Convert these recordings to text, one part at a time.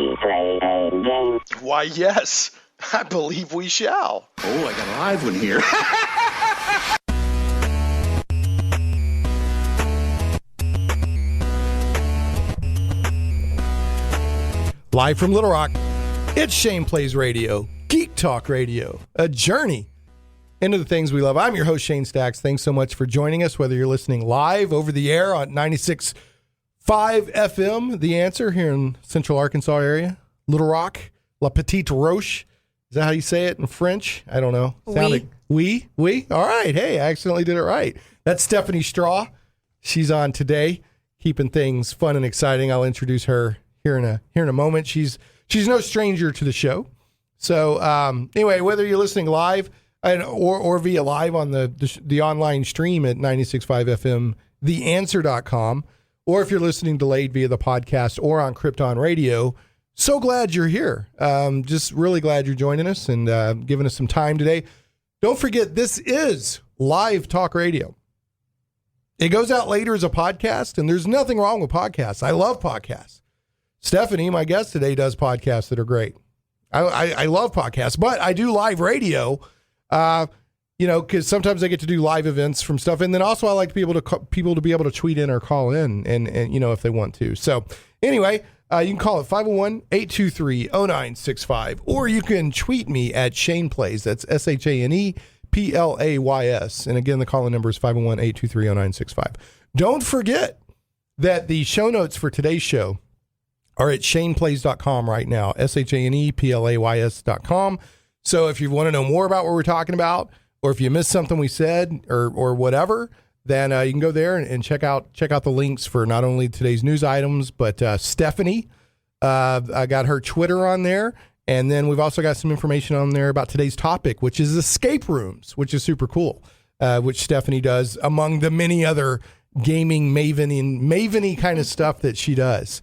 we play a game? Why, yes. I believe we shall. Oh, I got a live one here. Live from Little Rock, it's Shane Plays Radio, Geek Talk Radio, a journey into the things we love. I'm your host, Shane Stacks. Thanks so much for joining us, whether you're listening live over the air on 96.5 FM, The Answer, here in Central Arkansas area, Little Rock, La Petite Roche. Is that how you say it in French? I don't know. Sounded oui. All right. Hey, I accidentally did it right. That's Stephanie Straw. She's on today, keeping things fun and exciting. I'll introduce her here in a moment. She's no stranger to the show. So anyway, whether you're listening live or via live on the online stream at 96.5 FM, theanswer.com, or if you're listening delayed via the podcast or on Krypton Radio, so glad you're here. Just really glad you're joining us and giving us some time today. Don't forget, this is live talk radio. It goes out later as a podcast, and there's nothing wrong with podcasts. I love podcasts. Stephanie, my guest today, does podcasts that are great. I love podcasts, but I do live radio, because sometimes I get to do live events from stuff. And then also I like people to be able to tweet in or call in and if they want to. So anyway, you can call it 501-823-0965, or you can tweet me at Shane Plays. That's ShanePlays. And again, the call-in number is 501-823-0965. Don't forget that the show notes for today's show are at shaneplays.com right now, ShanePlays.com. So if you want to know more about what we're talking about, or if you missed something we said or whatever, then you can go there and check out the links for not only today's news items, but Stephanie, I got her Twitter on there. And then we've also got some information on there about today's topic, which is escape rooms, which is super cool, which Stephanie does among the many other gaming maven-y kind of stuff that she does.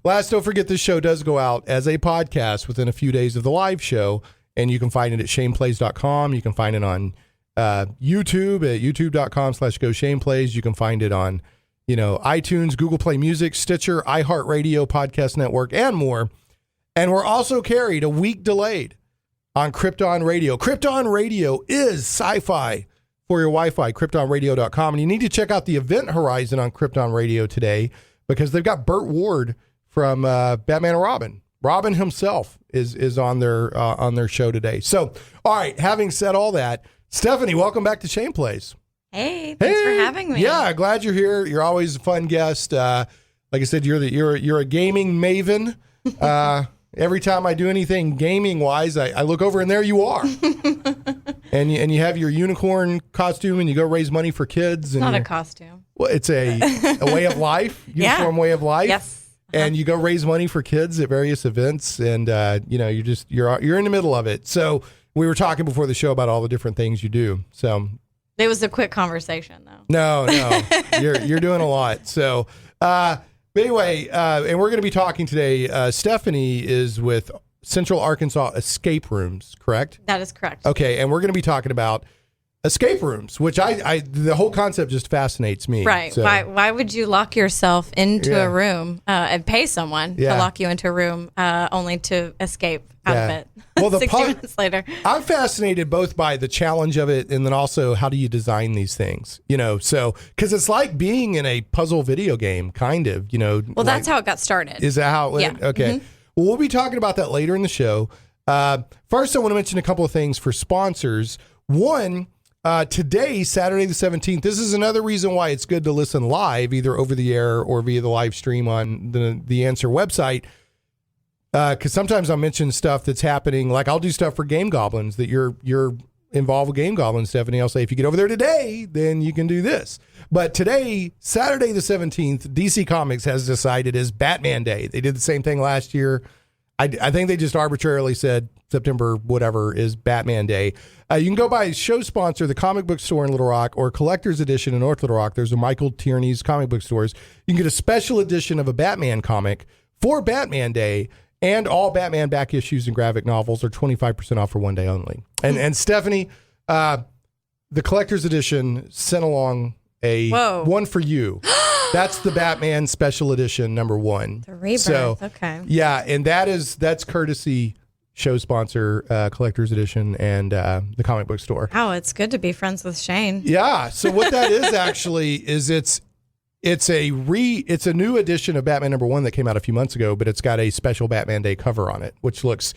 Last, don't forget this show does go out as a podcast within a few days of the live show, and you can find it at shaneplays.com. You can find it on YouTube at youtube.com/GoShanePlays. You can find it on, iTunes, Google Play Music, Stitcher, iHeartRadio, Podcast Network, and more. And we're also carried a week delayed on Krypton Radio. Krypton Radio is sci-fi for your Wi-Fi, kryptonradio.com. And you need to check out the event horizon on Krypton Radio today, because they've got Burt Ward from Batman and Robin. Robin himself is on their show today. So, all right, having said all that, Stephanie, welcome back to Shane Plays. Hey, thanks for having me. Yeah, glad you're here. You're always a fun guest. Like I said, you're a gaming maven. Every time I do anything gaming wise, I look over and there you are. and you have your unicorn costume and you go raise money for kids. It's not a costume. Well, it's a way of life, uniform way of life. Yes. And you go raise money for kids at various events, and you're in the middle of it. So we were talking before the show about all the different things you do. So it was a quick conversation, though. No, you're doing a lot. So anyway, and we're going to be talking today. Stephanie is with Central Arkansas Escape Rooms, correct? That is correct. Okay, and we're going to be talking about escape rooms, which the whole concept just fascinates me. Right. So, why would you lock yourself into a room and pay someone to lock you into a room only to escape out of it? Well, 60 minutes later. I'm fascinated both by the challenge of it and then also how do you design these things, so because it's like being in a puzzle video game, kind of, Well, that's how it got started. Is that how it went? Yeah. Okay. Mm-hmm. Well, we'll be talking about that later in the show. First, I want to mention a couple of things for sponsors. One, today, Saturday the 17th, this is another reason why it's good to listen live, either over the air or via the live stream on the Answer website. Because sometimes I'll mention stuff that's happening, like I'll do stuff for Game Goblins that you're involved with Game Goblins, Stephanie. I'll say, if you get over there today, then you can do this. But today, Saturday the 17th, DC Comics has decided is Batman Day. They did the same thing last year. I think they just arbitrarily said September whatever is Batman Day. You can go by show sponsor, the comic book store in Little Rock, or collector's edition in North Little Rock. There's a Michael Tierney's comic book stores. You can get a special edition of a Batman comic for Batman Day, and all Batman back issues and graphic novels are 25% off for one day only. And Stephanie, the collector's edition sent along one for you. That's the Batman Special Edition #1. The rebirth. So, okay. Yeah, and that's courtesy show sponsor, Collector's Edition, and the comic book store. Oh, it's good to be friends with Shane. Yeah. So what that is actually is it's a new edition of Batman #1 that came out a few months ago, but it's got a special Batman Day cover on it, which looks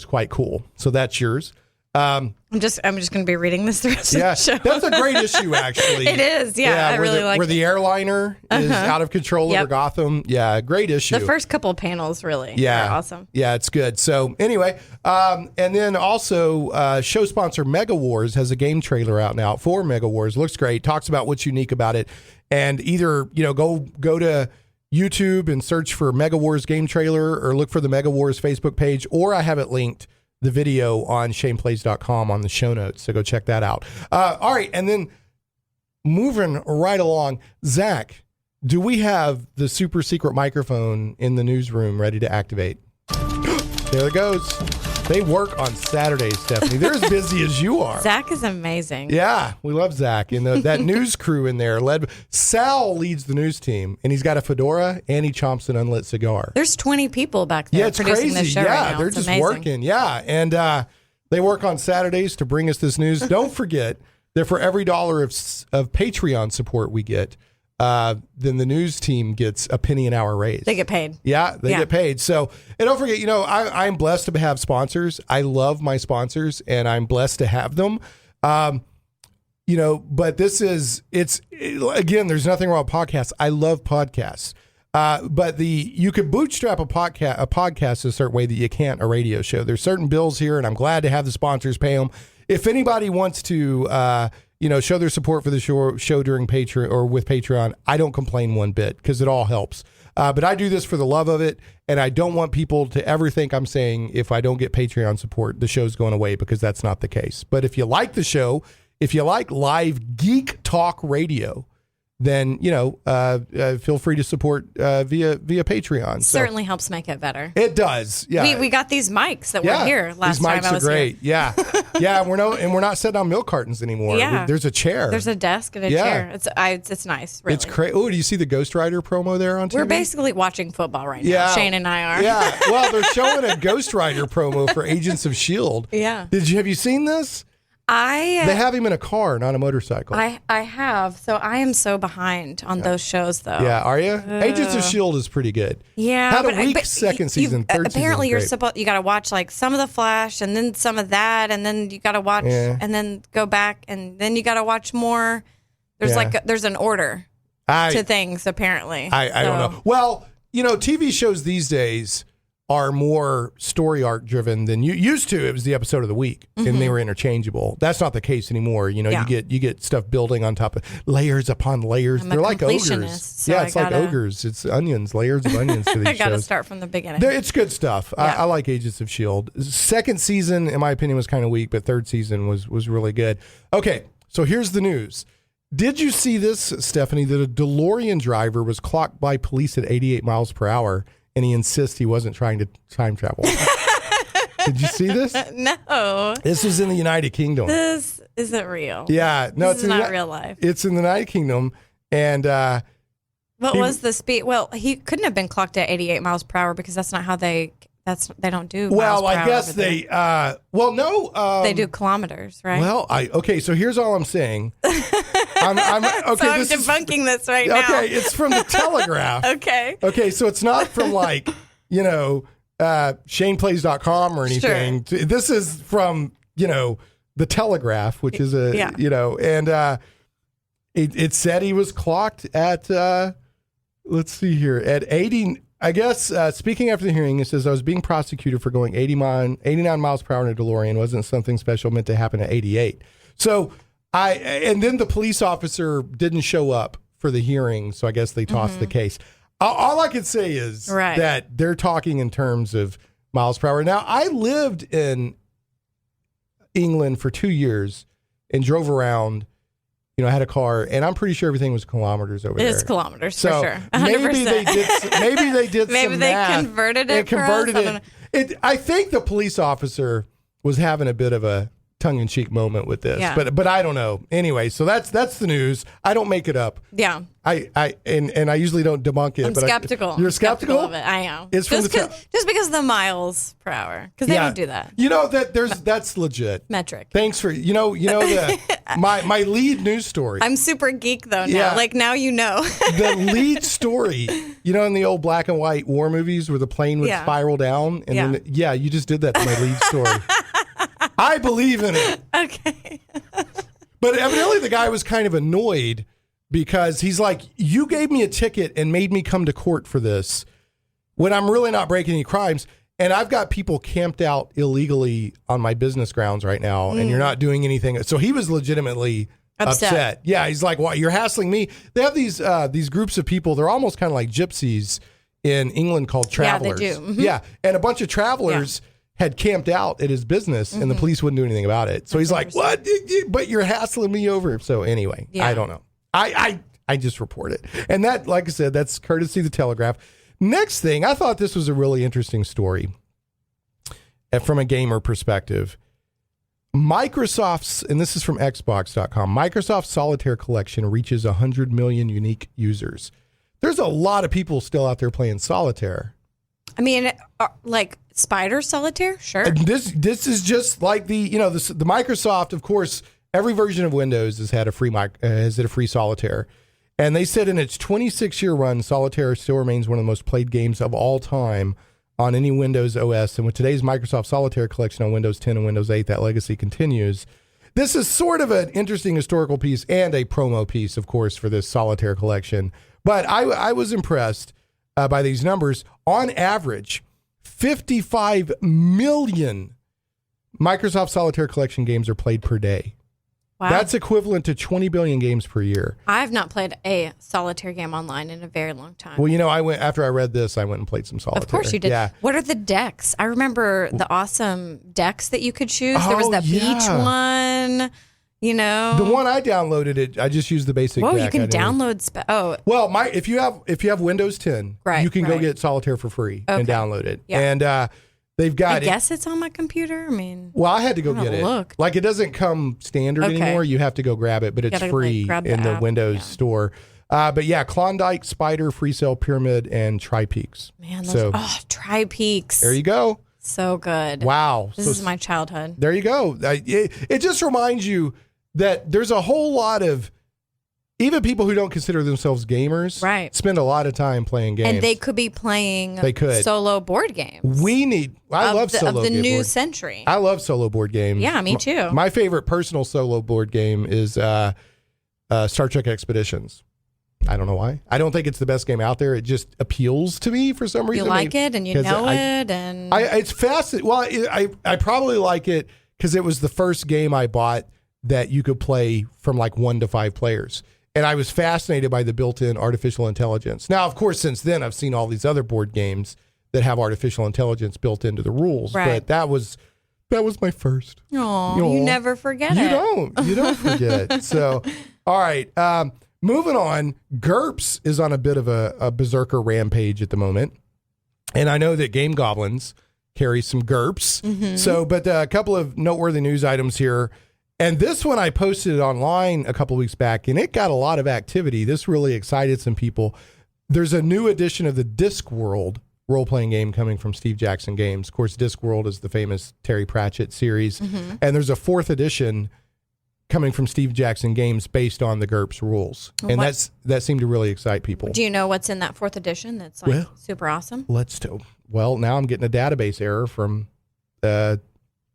quite cool. So that's yours. I'm just going to be reading this the rest of the show. That's a great issue, actually. It is, yeah. I really like where the airliner is out of control over Gotham. Yeah, great issue. The first couple panels really are awesome. Yeah, it's good. So anyway, and then also show sponsor Mega Wars has a game trailer out now for Mega Wars. Looks great. Talks about what's unique about it, and either go to YouTube and search for Mega Wars game trailer, or look for the Mega Wars Facebook page, or I have it linked, the video, on shaneplays.com on the show notes. So go check that out. All right. And then moving right along, Zach, do we have the super secret microphone in the newsroom ready to activate? There it goes. They work on Saturdays, Stephanie. They're as busy as you are. Zach is amazing. Yeah, we love Zach. And that news crew in there Sal leads the news team, and he's got a fedora and he chomps an unlit cigar. There's 20 people back there it's producing crazy. this show right now. They're it's just amazing. working. Yeah, and they work on Saturdays to bring us this news. Don't forget that for every $1 of Patreon support we get, then the news team gets a penny an hour raise. They get paid. Yeah, they get paid. So, and don't forget, I'm blessed to have sponsors. I love my sponsors, and I'm blessed to have them. But again, there's nothing wrong with podcasts. I love podcasts. But you could bootstrap a podcast a certain way that you can't a radio show. There's certain bills here, and I'm glad to have the sponsors pay them. If anybody wants to, show their support for the show during Patreon or with Patreon, I don't complain one bit because it all helps. But I do this for the love of it, and I don't want people to ever think I'm saying if I don't get Patreon support, the show's going away, because that's not the case. But if you like the show, if you like live geek talk radio, then, feel free to support via Patreon. Certainly helps make it better. It does. Yeah. We got these mics that were here last time I was here. These mics are great. Here. Yeah. Yeah. We're not setting on milk cartons anymore. Yeah. There's a chair. There's a desk and a chair. It's nice. Really. It's crazy. Oh, do you see the Ghost Rider promo there on TV? We're basically watching football right now. Shane and I are. Yeah. Well, they're showing a Ghost Rider promo for Agents of S.H.I.E.L.D. Yeah. Have you seen this? They have him in a car, not a motorcycle. I have. So I am so behind on those shows, though. Yeah, are you? Agents of S.H.I.E.L.D. is pretty good. Yeah. Had a weak second season, third season. Apparently, you got to watch like some of the Flash and then some of that, and then you got to watch and then go back, and then you got to watch more. There's there's an order to things, apparently. I don't know. Well, TV shows these days are more story arc driven than you used to. It was the episode of the week, and they were interchangeable. That's not the case anymore. You get stuff building on top of layers upon layers. They're like ogres. So it's like ogres. It's onions, layers of onions to these I got to shows. start from the beginning. It's good stuff. Yeah. I like Agents of S.H.I.E.L.D. Second season, in my opinion, was kind of weak, but third season was really good. Okay, so here's the news. Did you see this, Stephanie, that a DeLorean driver was clocked by police at 88 miles per hour, and he insists he wasn't trying to time travel? Did you see this? No. This was in the United Kingdom. This isn't real. Yeah. No, it's not real life. It's in the United Kingdom. And what was the speed? Well, he couldn't have been clocked at 88 miles per hour because that's not how they don't do miles per hour. I guess they they do kilometers, right? Well, okay, so here's all I'm saying. I'm debunking this right now. Okay, it's from the Telegraph. Okay, so it's not from ShanePlays.com or anything. Sure. This is from, the Telegraph, which is and it said he was clocked at, let's see here, at 80, I guess, speaking after the hearing, it says, I was being prosecuted for going 89 miles per hour in a DeLorean. Wasn't something special meant to happen at 88. So and then the police officer didn't show up for the hearing, so I guess they tossed the case. All I can say is that they're talking in terms of miles per hour. Now, I lived in England for 2 years and drove around. I had a car, and I'm pretty sure everything was kilometers over there. It is kilometers, for sure. 100%. Maybe they did maybe some they math converted it. I think the police officer was having a bit of a tongue-in-cheek moment with this, but I don't know. Anyway, so that's the news. I don't make it up. Yeah. I usually don't debunk it. I'm skeptical. You're skeptical of it. I am. It's just because of the miles per hour. Because they don't do that. You know that's legit. Metric. Thanks for my lead news story. I'm super geek though now. Yeah. Like now you know. The lead story, in the old black and white war movies where the plane would spiral down, and then you just did that to my lead story. I believe in it. Okay. But evidently the guy was kind of annoyed because he's like, you gave me a ticket and made me come to court for this when I'm really not breaking any crimes. And I've got people camped out illegally on my business grounds right now, and you're not doing anything. So he was legitimately upset. Yeah, he's like, well, you're hassling me. They have these groups of people. They're almost kind of like gypsies in England called travelers. Yeah, they do. Mm-hmm. Yeah, and a bunch of travelers had camped out at his business, and the police wouldn't do anything about it. So he's like, what? But you're hassling me over. So anyway, I don't know. I just report it. And that, like I said, that's courtesy of the Telegraph. Next thing, I thought this was a really interesting story from a gamer perspective. Microsoft's, and this is from Xbox.com, Microsoft's Solitaire collection reaches 100 million unique users. There's a lot of people still out there playing Solitaire. I mean, like Spider Solitaire, sure. And this is just like the Microsoft. Of course, every version of Windows has had a free Solitaire, and they said in its 26-year run, Solitaire still remains one of the most played games of all time on any Windows OS. And with today's Microsoft Solitaire collection on Windows 10 and Windows 8, that legacy continues. This is sort of an interesting historical piece and a promo piece, of course, for this Solitaire collection. But I was impressed by these numbers. On average, 55 million Microsoft Solitaire collection games are played per day. Wow. That's equivalent to 20 billion games per year. I've not played a Solitaire game online in a very long time. Well, after I read this, I went and played some Solitaire. Of course you did. Yeah. What are the decks? I remember the awesome decks that you could choose. There was the beach one. The one I downloaded, I just used the basic deck. You can download. Well, if you have Windows 10, you can go get Solitaire for free and download it. Yeah. And they've got. I guess it's on my computer. I mean, I had to go get it. Look. Like it doesn't come standard anymore. You have to go grab it, but it's free in the Windows store. But yeah, Klondike, Spider, Free Cell, Pyramid, and Tri-Peaks. Man, Tri-Peaks. There you go. So good. Wow. This is my childhood. There you go. It just reminds you that there's a whole lot of, even people who don't consider themselves gamers, spend a lot of time playing games. And they could be playing solo board games. I love solo of the new board. century. I love solo board games. Yeah, me too. My favorite personal solo board game is Star Trek Expeditions. I don't know why. I don't think it's the best game out there. It just appeals to me for some reason. You like it and you know it. And it's fascinating. Well, I probably like it because it was the first game I bought that you could play from like 1 to 5 players. And I was fascinated by the built-in artificial intelligence. Now, of course, since then, I've seen all these other board games that have artificial intelligence built into the rules. Right. But that was my first. Oh, you never forget it. You don't forget. So, all right. Moving on, GURPS is on a bit of a berserker rampage at the moment. And I know that Game Goblins carries some GURPS. Mm-hmm. So, but a couple of noteworthy news items here. And this one I posted online a couple of weeks back, and it got a lot of activity. This really excited some people. There's a new edition of the Discworld role-playing game coming from Steve Jackson Games. Of course, Discworld is the famous Terry Pratchett series. Mm-hmm. And there's a 4th edition coming from Steve Jackson Games based on the GURPS rules. And that seemed to really excite people. Do you know what's in that 4th edition that's super awesome? Now I'm getting a database error from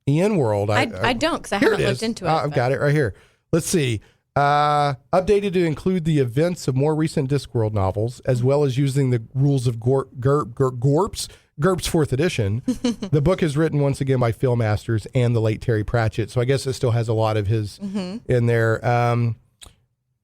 Ian World. I don't, because I haven't looked into it. I've got it right here. Let's see. Updated to include the events of more recent Discworld novels, as well as using the rules of GURPS 4th edition. The book is written once again by Phil Masters and the late Terry Pratchett. So I guess it still has a lot of his in there.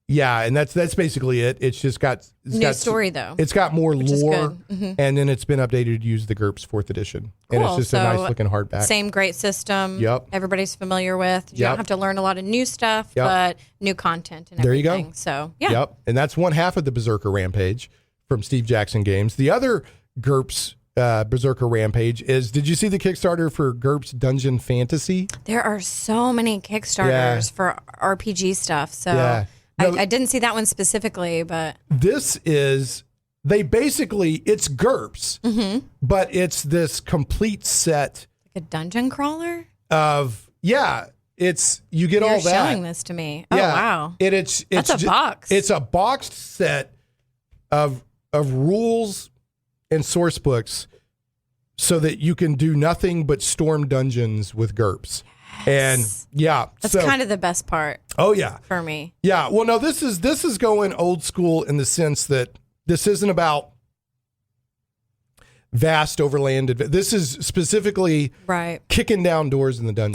Yeah, and that's basically it. It's just got story though. It's got more lore, and then it's been updated to use the GURPS 4th edition, and it's just a nice looking hardback. Same great system. Yep, everybody's familiar with. You don't have to learn a lot of new stuff, but new content and everything. There you go. So yeah. Yep, and that's one half of the Berserker Rampage from Steve Jackson Games. The other GURPS Berserker Rampage is, did you see the Kickstarter for GURPS Dungeon Fantasy? There are so many Kickstarters for RPG stuff. So no, I didn't see that one specifically, but this is, it's GURPS, but it's this complete set. Like a dungeon crawler? Of, it's, you get You're all that. showing this to me. Oh, wow. It's That's a box. It's a boxed set of rules and source books so that you can do nothing but storm dungeons with GURPS. Yes. And that's kind of the best part. Oh yeah. For me. Yeah. Well, no, this is going old school in the sense that this isn't about vast overland. This is specifically kicking down doors in the dungeon.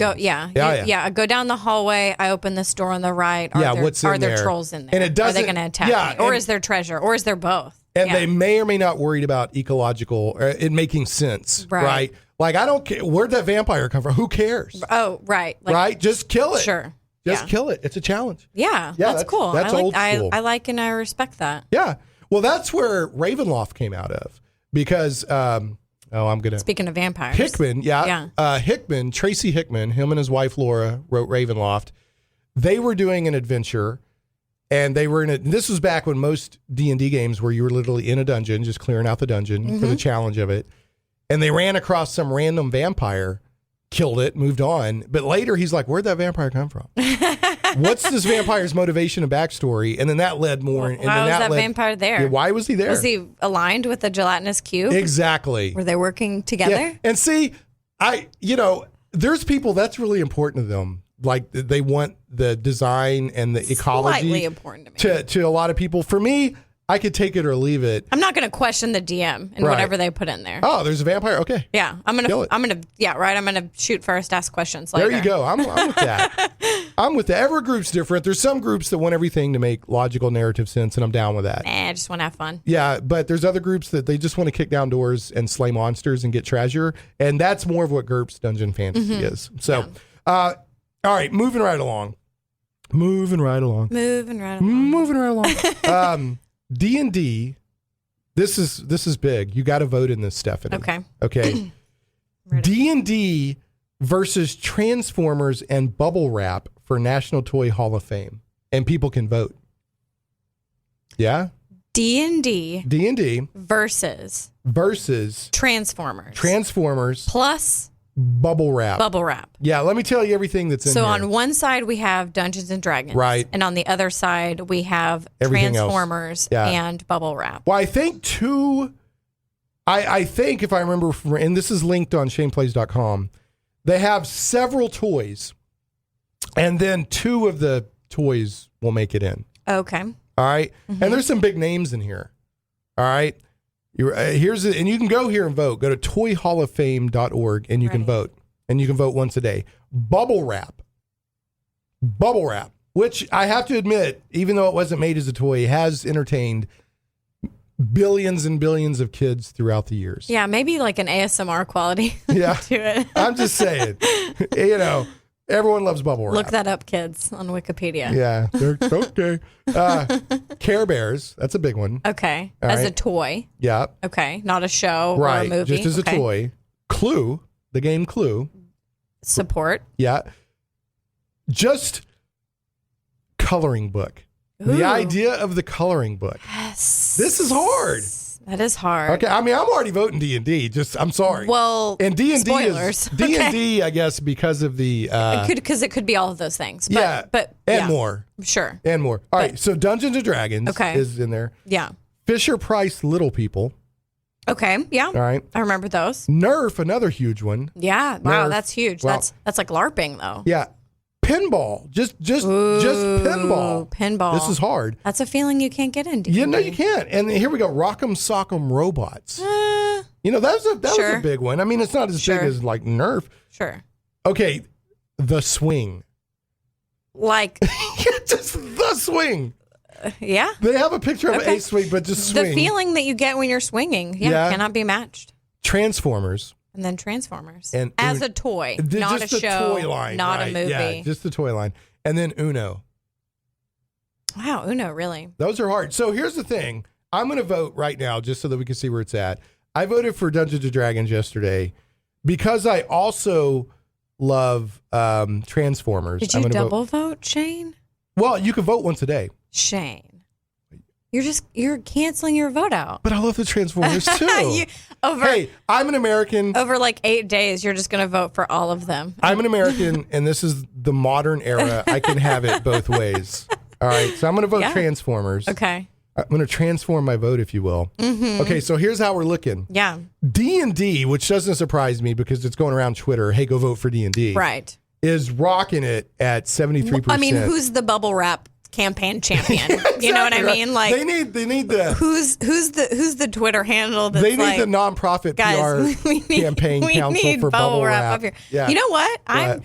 Go down the hallway. I open this door on the right. Are there trolls in there? And it doesn't, are they going to attack me? Or is there treasure? Or is there both? And they may or may not worried about ecological, it making sense, right? Like, I don't care. Where'd that vampire come from? Who cares? Oh, right. Right? Just kill it. Sure. Just kill it. It's a challenge. Yeah, that's cool. That's old school. I like and I respect that. Yeah. Well, that's where Ravenloft came out of. Because, Speaking of vampires. Hickman, Hickman, Tracy Hickman, him and his wife Laura wrote Ravenloft. They were doing an adventure, and they were this was back when most D&D games where you were literally in a dungeon, just clearing out the dungeon for the challenge of it. And they ran across some random vampire, killed it, moved on. But later he's like, where'd that vampire come from? What's this vampire's motivation and backstory? And then that led more. Why was that vampire there? Yeah, why was he there? Was he aligned with the gelatinous cube? Exactly. Were they working together? Yeah. And see, there's people that's really important to them. Like they want the design and the ecology. Slightly important to me. To a lot of people. For me, I could take it or leave it. I'm not going to question the DM and whatever they put in there. Oh, there's a vampire. Okay. Yeah, I'm going to shoot first, ask questions later. There you go. I'm with that. I'm with that. Every group's different. There's some groups that want everything to make logical narrative sense, and I'm down with that. I just want to have fun. Yeah, but there's other groups that they just want to kick down doors and slay monsters and get treasure, and that's more of what GURPS Dungeon Fantasy is. So, all right, moving right along. D&D, this is big. You got to vote in this, Stephanie. Okay. D&D versus Transformers and Bubble Wrap for National Toy Hall of Fame, and people can vote. Yeah. D&D versus Transformers plus Bubble Wrap. Yeah, let me tell you everything that's in here. So on one side we have Dungeons and Dragons. Right. And on the other side we have everything Transformers and Bubble Wrap. Well, I think I think if I remember, and this is linked on shaneplays.com, they have several toys, and then 2 of the toys will make it in. Okay. All right. And there's some big names in here. All right. And you can go here and vote. Go to toyhalloffame.org and you can vote. And you can vote once a day. Bubble Wrap, which I have to admit, even though it wasn't made as a toy, has entertained billions and billions of kids throughout the years. Yeah, maybe like an ASMR quality to it. I'm just saying, everyone loves Bubble Wrap. Look that up, kids, on Wikipedia. Yeah, they're okay. Care Bears, that's a big one. Okay, as a toy. Yeah. Okay, not a show or a movie. Just as a toy. Clue, the game Clue. Support. Yeah. Just coloring book. Ooh. The idea of the coloring book. Yes. This is hard. That is hard. Okay, I mean, I'm already voting D&D. I'm sorry. Well, and D&D spoilers. is D&D, I guess, because of the because it could be all of those things. But more. Sure. And more. All right, so Dungeons and Dragons is in there. Yeah. Fisher Price Little People. Okay. Yeah. All right. I remember those. Nerf, another huge one. Yeah. Wow, that's huge. Wow. That's like LARPing though. Yeah. Pinball, just pinball. Pinball. This is hard. That's a feeling you can't get into. Yeah, no, you can't. And here we go, Rock'em Sock'em Robots. That was a big one. I mean, it's not as big as like Nerf. Sure. Okay, the swing. Like just the swing. Yeah. They have a picture of a swing, but just swing. The feeling that you get when you're swinging, cannot be matched. Transformers. And then Transformers. And as a toy, not a show, toy line, not a movie. Yeah, just the toy line. And then Uno. Wow, Uno, really? Those are hard. So here's the thing. I'm going to vote right now just so that we can see where it's at. I voted for Dungeons & Dragons yesterday because I also love Transformers. Did you double vote, Shane? Well, you can vote once a day. Shane. You're canceling your vote out. But I love the Transformers too. Hey, I'm an American. Over like 8 days, you're just going to vote for all of them. I'm an American, and this is the modern era. I can have it both ways. All right, so I'm going to vote Transformers. Okay. I'm going to transform my vote, if you will. Mm-hmm. Okay, so here's how we're looking. Yeah. D&D, which doesn't surprise me because it's going around Twitter, hey, go vote for D&D. Right. Is rocking it at 73%. I mean, who's the bubble wrap campaign champion? Exactly, you know what I mean? Like they need the who's the Twitter handle that's they need the nonprofit PR campaign council for bubble wrap up here. Yeah. You know what? I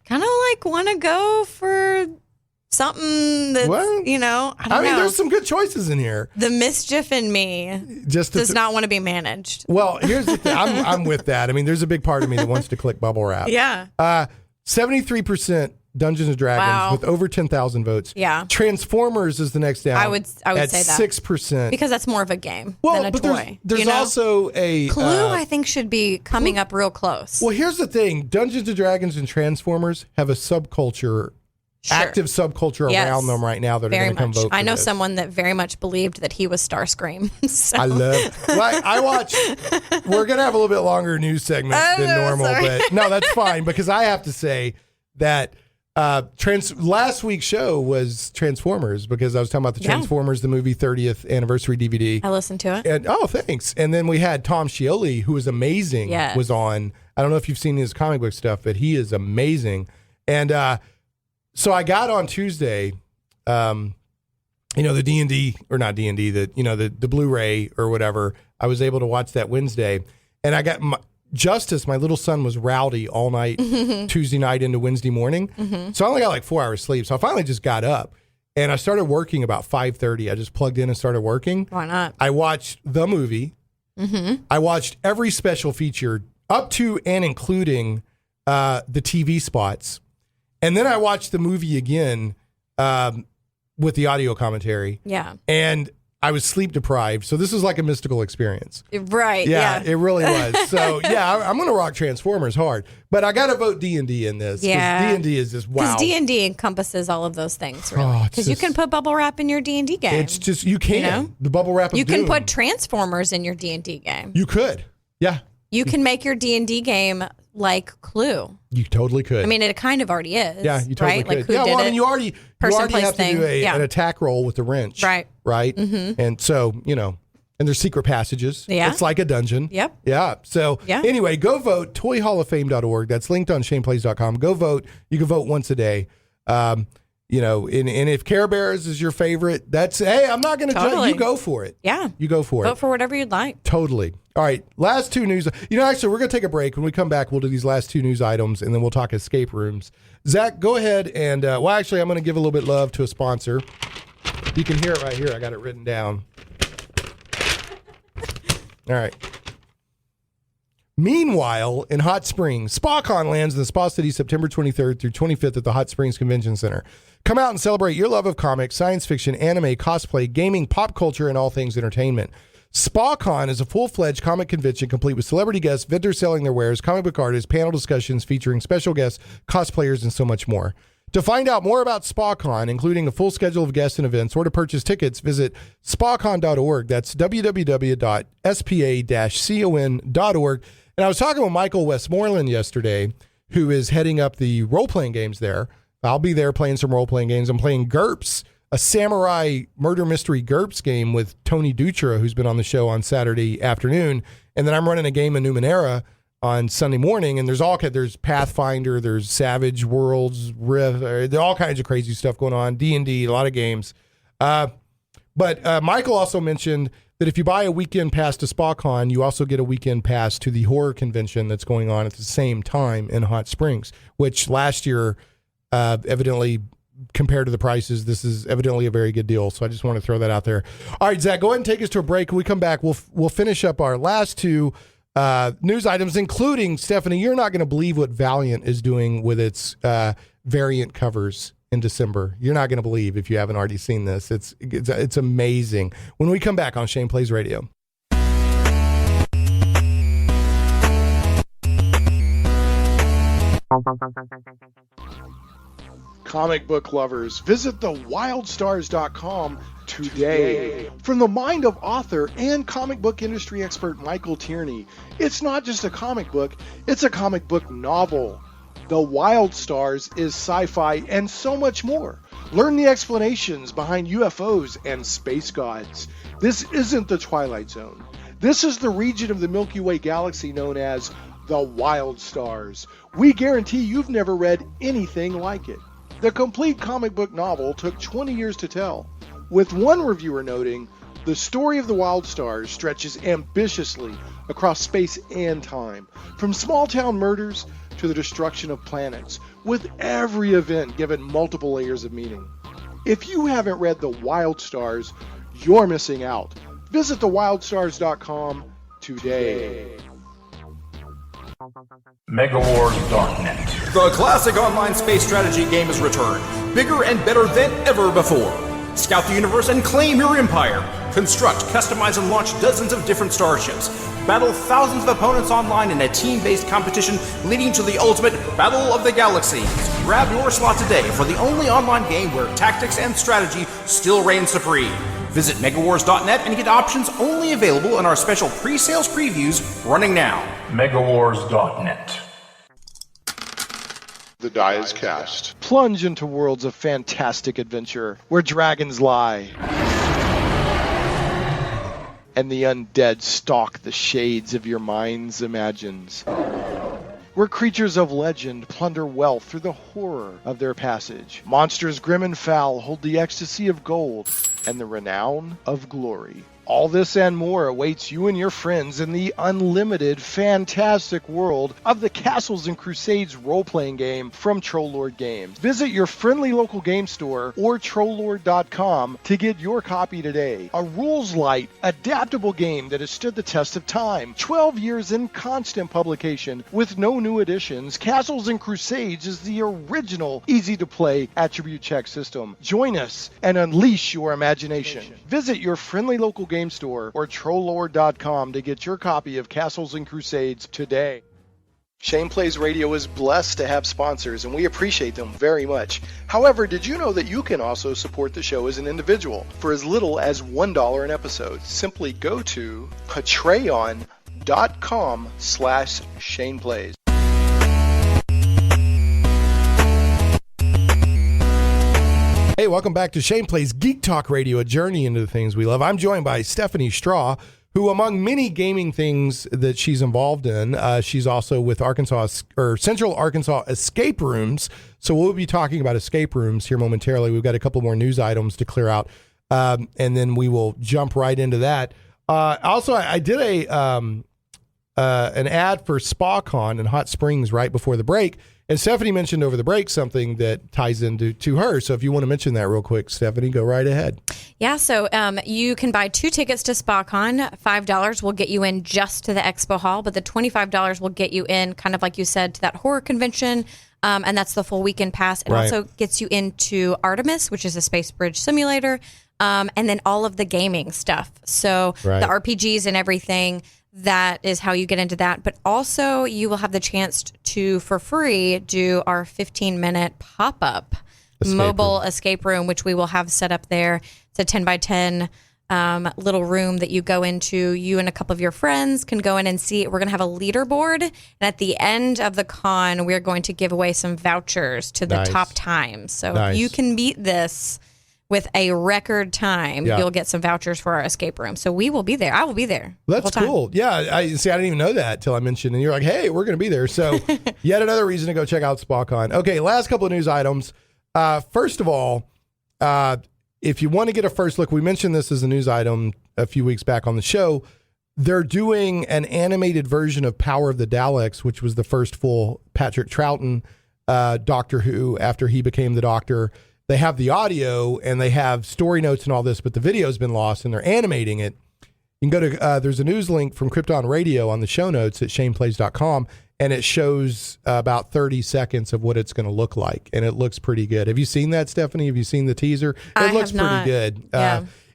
kind of like want to go for something that's I mean, there's some good choices in here. The mischief in me does not want to be managed. Well, here's the thing. I'm with that. I mean, there's a big part of me that wants to click bubble wrap. Yeah. 73% Dungeons & Dragons with over 10,000 votes. Yeah. Transformers is the next down. I would say that. 6%. Because that's more of a game than a toy. There's also a... Clue, I think, should be coming up real close. Well, here's the thing. Dungeons & Dragons and Transformers have a subculture, active subculture around them right now that are going to come vote for I know this. Someone that very much believed that he was Starscream. So. I love I watch... We're going to have a little bit longer news segment than normal, but no, that's fine because I have to say that... last week's show was Transformers because I was talking about the Transformers, the movie 30th anniversary DVD. I listened to it. And thanks. And then we had Tom Scioli, who was amazing, was on. I don't know if you've seen his comic book stuff, but he is amazing. And so I got on Tuesday, the D&D, or not D&D, the Blu-ray or whatever. I was able to watch that Wednesday. And I got Justice, my little son, was rowdy all night, Tuesday night into Wednesday morning. Mm-hmm. So I only got like 4 hours sleep. So I finally just got up and I started working about 5:30. I just plugged in and started working. Why not? I watched the movie. Mm-hmm. I watched every special feature up to and including the TV spots. And then I watched the movie again with the audio commentary. Yeah. And I was sleep deprived, so this is like a mystical experience. Right, yeah. It really was. So, I'm going to rock Transformers hard. But I got to vote D&D in this. Yeah. D&D is just wow. Because D&D encompasses all of those things, really. Because you can put bubble wrap in your D&D game. It's just, you can. The bubble wrap of You can Doom. put Transformers in your D&D game. You could. Yeah. You can make your D&D game like Clue. You totally could. I mean, it kind of already is. Yeah, you totally right? could. Like who did it? I mean, you already have to do an attack roll with the wrench. Right. Right? Mm-hmm. And so, and there's secret passages. Yeah. It's like a dungeon. Yep. Yeah. So, anyway, go vote, toyhalloffame.org. That's linked on shaneplays.com. Go vote. You can vote once a day. And if Care Bears is your favorite, I'm not going to judge. You go for it. Yeah. You go for it. Vote for whatever you'd like. Totally. All right. Last two news. Actually, we're going to take a break. When we come back, we'll do these last two news items, and then we'll talk escape rooms. Zach, go ahead and, actually, I'm going to give a little bit of love to a sponsor. You can hear it right here. I got it written down. All right. Meanwhile, in Hot Springs, SpaCon lands in the Spa City September 23rd through 25th at the Hot Springs Convention Center. Come out and celebrate your love of comics, science fiction, anime, cosplay, gaming, pop culture, and all things entertainment. SpaCon is a full-fledged comic convention complete with celebrity guests, vendors selling their wares, comic book artists, panel discussions featuring special guests, cosplayers, and so much more. To find out more about SpaCon, including a full schedule of guests and events, or to purchase tickets, visit spacon.org. That's www.spa-con.org. And I was talking with Michael Westmoreland yesterday, who is heading up the role-playing games there. I'll be there playing some role-playing games. I'm playing GURPS, a samurai murder mystery GURPS game with Tony Dutra, who's been on the show on Saturday afternoon. And then I'm running a game of Numenera on Sunday morning, and there's Pathfinder, there's Savage Worlds, Rift, there's all kinds of crazy stuff going on, D&D, a lot of games. But Michael also mentioned that if you buy a weekend pass to SpaCon, you also get a weekend pass to the horror convention that's going on at the same time in Hot Springs, which last year, evidently, compared to the prices, this is evidently a very good deal. So I just want to throw that out there. All right, Zach, go ahead and take us to a break. When we come back, we'll finish up our last two news items, including, Stephanie, you're not going to believe what Valiant is doing with its variant covers in December. You're not going to believe if you haven't already seen this. It's amazing. When we come back on Shane Plays Radio. Comic book lovers, visit thewildstars.com today. From the mind of author and comic book industry expert Michael Tierney, it's not just a comic book, it's a comic book novel. The Wild Stars is sci-fi and so much more. Learn the explanations behind UFOs and space gods. This isn't the Twilight Zone. This is the region of the Milky Way galaxy known as the Wild Stars. We guarantee you've never read anything like it. The complete comic book novel took 20 years to tell, with one reviewer noting, the story of the Wild Stars stretches ambitiously across space and time, from small-town murders to the destruction of planets, with every event given multiple layers of meaning. If you haven't read The Wild Stars, you're missing out. Visit thewildstars.com today. Megawars.net. The classic online space strategy game has returned, bigger and better than ever before. Scout the universe and claim your empire. Construct, customize, and launch dozens of different starships. Battle thousands of opponents online in a team-based competition leading to the ultimate Battle of the Galaxies. Grab your slot today for the only online game where tactics and strategy still reign supreme. Visit Megawars.net and get options only available in our special pre-sales previews running now. Megawars.net. The die is cast. Plunge into worlds of fantastic adventure where dragons lie and the undead stalk the shades of your mind's imagines. Where creatures of legend plunder wealth through the horror of their passage. Monsters grim and foul hold the ecstasy of gold and the renown of glory. All this and more awaits you and your friends in the unlimited, fantastic world of the Castles and Crusades role-playing game from Trollord Games. Visit your friendly local game store or Trollord.com to get your copy today. A rules-light, adaptable game that has stood the test of time. 12 years in constant publication with no new additions. Castles and Crusades is the original, easy-to-play attribute check system. Join us and unleash your imagination. Visit your friendly local game store or Trollord.com to get your copy of Castles and Crusades today. Shane Plays Radio is blessed to have sponsors, and we appreciate them very much. However, did you know that you can also support the show as an individual for as little as $1 an episode? Simply go to patreon.com/ShanePlays. Hey, welcome back to Shane Plays Geek Talk Radio, a journey into the things we love. I'm joined by Stephanie Straw, who, among many gaming things that she's involved in, she's also with Central Arkansas Escape Rooms. So we'll be talking about escape rooms here momentarily. We've got a couple more news items to clear out, and then we will jump right into that. Also, I did an ad for SpaCon in Hot Springs right before the break. And Stephanie mentioned over the break something that ties into her. So if you want to mention that real quick, Stephanie, go right ahead. Yeah, so you can buy 2 tickets to SpaCon. $5 will get you in just to the expo hall, but the $25 will get you in, kind of like you said, to that horror convention. And that's the full weekend pass. It also gets you into Artemis, which is a space bridge simulator, and then all of the gaming stuff. So the RPGs and everything. That is how you get into that. But also you will have the chance to, for free, do our 15-minute pop-up mobile escape room, which we will have set up there. It's a 10 by 10 little room that you go into. You and a couple of your friends can go in and see it. We're going to have a leaderboard. And at the end of the con, we're going to give away some vouchers to the top times. So if you can beat this with a record time, you'll get some vouchers for our escape room. So we will be there. I will be there. That's cool. Yeah. I didn't even know that till I mentioned, and you're like, hey, we're going to be there. So yet another reason to go check out SpaCon. Okay. Last couple of news items. First of all, if you want to get a first look, we mentioned this as a news item a few weeks back on the show. They're doing an animated version of Power of the Daleks, which was the first full Patrick Troughton Doctor Who after he became the Doctor. They have the audio and they have story notes and all this, but the video's been lost and they're animating it. You can go to, there's a news link from Krypton Radio on the show notes at shaneplays.com, and it shows about 30 seconds of what it's going to look like. And it looks pretty good. Have you seen that, Stephanie? Have you seen the teaser? It looks pretty good.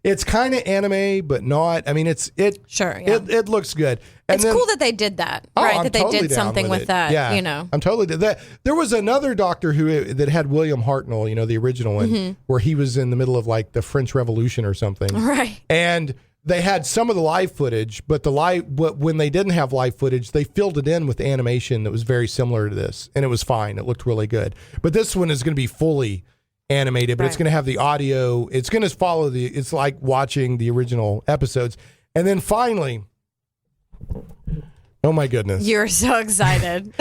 It's kind of anime, but not. I mean, it looks good. And it's cool that they did that, right? That they totally did something with that, yeah, I'm totally did that. There was another Doctor Who that had William Hartnell, the original one, where he was in the middle of like the French Revolution or something. Right. And they had some of the live footage, but when they didn't have live footage, they filled it in with animation that was very similar to this, and it was fine. It looked really good. But this one is going to be fully animated, but it's going to have the audio. It's going to follow it's like watching the original episodes. And then finally, oh my goodness. You're so excited.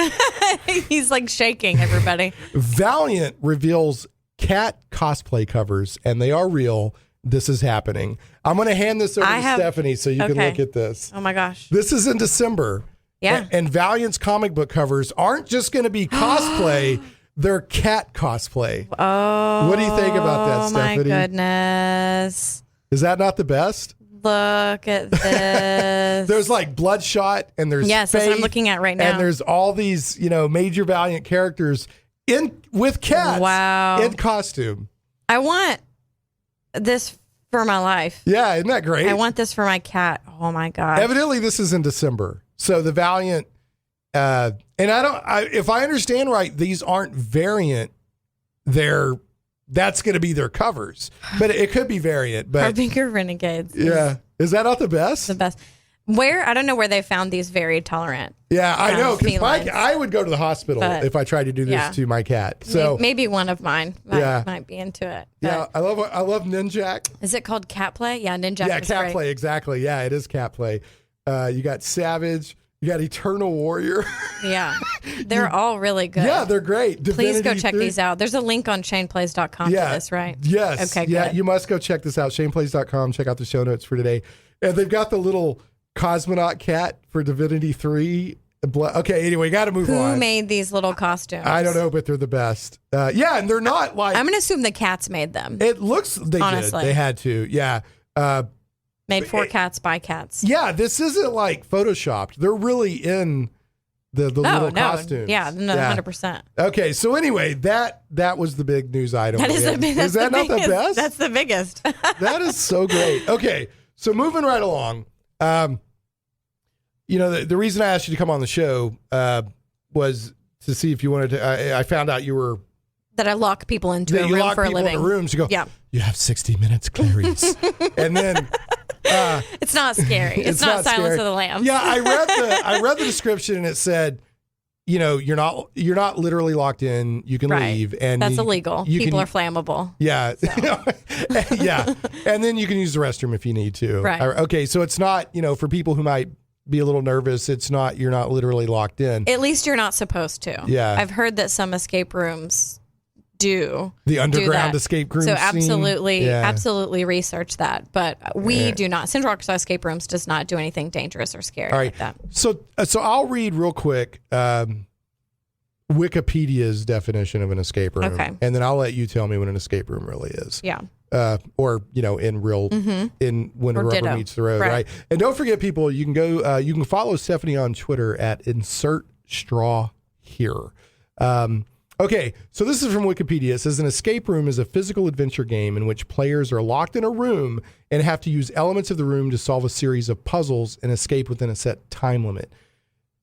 He's like shaking everybody. Valiant reveals cat cosplay covers, and they are real. This is happening. I'm going to hand this over to Stephanie so you can look at this. Oh my gosh. This is in December. Yeah. And Valiant's comic book covers aren't just going to be cosplay. They're cat cosplay. Oh. What do you think about that, Stephanie? Oh, my goodness. Is that not the best? Look at this. There's like Bloodshot, and there's Yes, Faith, that's what I'm looking at right now. And there's all these, major Valiant characters with cats in costume. I want this for my life. Yeah, isn't that great? I want this for my cat. Oh, my God. Evidently, this is in December. So the Valiant... and if I understand right, these aren't variant. That's going to be their covers, but it could be variant. But Harbinger Renegades. Is that not the best? The best. I don't know where they found these very tolerant. Yeah, I know. Because I would go to the hospital if I tried to do this to my cat. So maybe one of mine might be into it. Yeah, I love Ninjak. Is it called cat play? Yeah, Ninjak. Yeah, cat play. Exactly. Yeah, it is cat play. You got Savage. You got Eternal Warrior. Yeah. They're all really good. Yeah, they're great. Please go check these out. There's a link on ShanePlays.com for this, right? Yes. Okay, yeah, good. you must go check this out. ShanePlays.com. Check out the show notes for today. And they've got the little cosmonaut cat for Divinity 3. Okay, anyway, got to move on. Who made these little costumes? I don't know, but they're the best. Yeah, and they're not like... I'm going to assume the cats made them. It looks... They honestly did. They had to. Yeah. Made for cats by cats. Yeah, this isn't like photoshopped. They're really in the little costumes. Yeah, 100%. Okay, so anyway, that was the big news item. That is the biggest. Is that not the best? That's the biggest. That is so great. Okay, so moving right along. The reason I asked you to come on the show was to see if you wanted to. I found out you were. That I lock people into a room for a living. In rooms. You go. Yeah. You have 60 minutes, Clarice, and then. It's not scary. It's not Silence of the Lambs. Yeah, I read the description and it said, you're not literally locked in. You can leave, and that's illegal. People are flammable. Yeah, so. Yeah, and then you can use the restroom if you need to. Right. Okay, so it's not for people who might be a little nervous. You're not literally locked in. At least you're not supposed to. Yeah, I've heard that some escape rooms do the underground escape room. So absolutely research that. But we do not. Central Arkansas Escape Rooms does not do anything dangerous or scary like that. So I'll read real quick Wikipedia's definition of an escape room. Okay. And then I'll let you tell me what an escape room really is. Yeah. Or in real in when or rubber ditto. meets the road, right? And don't forget, people, you can go you can follow Stephanie on Twitter at InsertStrawHere. Okay, so this is from Wikipedia. It says an escape room is a physical adventure game in which players are locked in a room and have to use elements of the room to solve a series of puzzles and escape within a set time limit.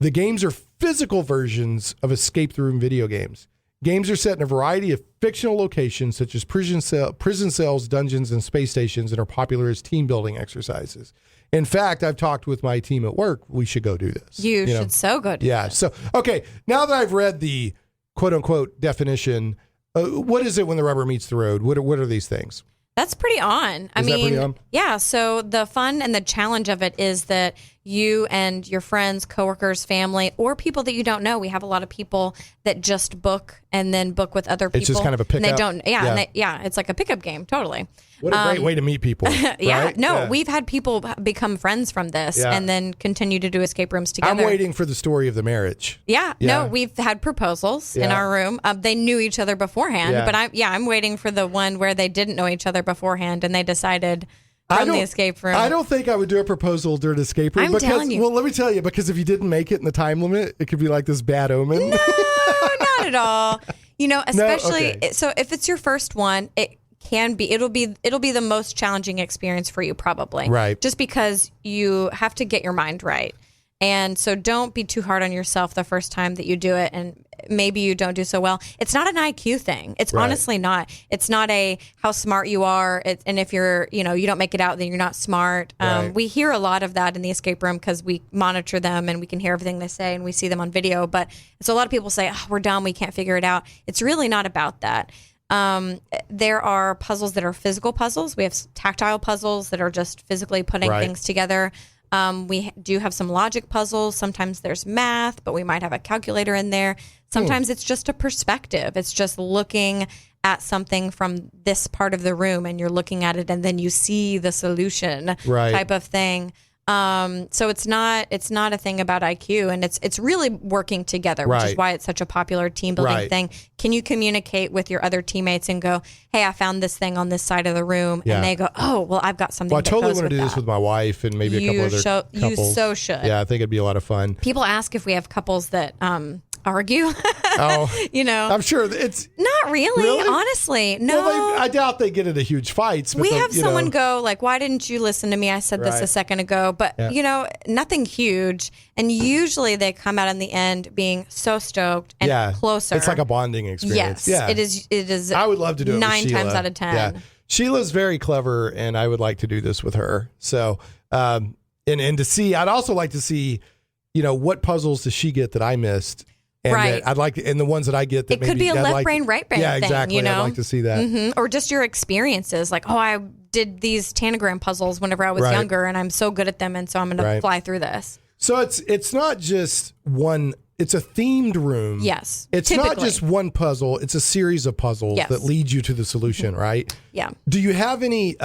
The games are physical versions of escape the room video games. Games are set in a variety of fictional locations such as prison cells, dungeons, and space stations, and are popular as team building exercises. In fact, I've talked with my team at work. We should go do this. You should so go do this. So, okay, now that I've read the quote-unquote definition, what is it when the rubber meets the road? What are these things? That's pretty on. I mean, yeah, so the fun and the challenge of it is that you and your friends, coworkers, family, or people that you don't know. We have a lot of people that just book and then book with other people. It's just kind of a pickup. And they don't, it's like a pickup game, totally. What a great way to meet people. Right? We've had people become friends from this and then continue to do escape rooms together. I'm waiting for the story of the marriage. No, we've had proposals in our room. They knew each other beforehand, but I'm waiting for the one where they didn't know each other beforehand and they decided from the escape room. I don't think I would do a proposal during an escape room. Telling you. Well, let me tell you, because if you didn't make it in the time limit, it could be like this bad omen. No, not at all. Especially, so if it's your first one, it it'll be the most challenging experience for you probably. Right. Just because you have to get your mind right. And so don't be too hard on yourself the first time that you do it, and maybe you don't do so well. It's not an IQ thing. It's honestly not. It's not a how smart you are, and if you're, you don't make it out, then you're not smart. We hear a lot of that in the escape room because we monitor them and we can hear everything they say and we see them on video. But so a lot of people say, we're dumb, we can't figure it out. It's really not about that. There are puzzles that are physical puzzles. We have tactile puzzles that are just physically putting things together. We do have some logic puzzles. Sometimes there's math, but we might have a calculator in there. Sometimes it's just a perspective. It's just looking at something from this part of the room and you're looking at it and then you see the solution type of thing. So it's not a thing about IQ, and it's really working together, which is why it's such a popular team building thing. Can you communicate with your other teammates and go, hey, I found this thing on this side of the room, and they go, oh, well, I've got something. Well, I totally want to do this with my wife and maybe a couple other couples. You so should. Yeah, I think it'd be a lot of fun. People ask if we have couples that argue. I'm sure it's not really? Honestly, no. Well, I doubt they get into huge fights. But we have someone go like, why didn't you listen to me? I said this a second ago, but nothing huge. And usually they come out in the end being so stoked and closer. It's like a bonding experience. Yes, it is. I would love to do it 9 with Sheila. times out of 10. Yeah. Sheila's very clever, and I would like to do this with her. So, and to see, I'd also like to see, what puzzles does she get that I missed? And I'd like to, and the ones that I get that it could be a left brain, right brain thing. Exactly. I'd like to see that. Or just your experiences. Like, I did these tanagram puzzles whenever I was younger, and I'm so good at them, and so I'm going to fly through this. So it's not just one. It's a themed room. Yes. It's not just one puzzle. It's a series of puzzles that lead you to the solution, right? Yeah. Do you have any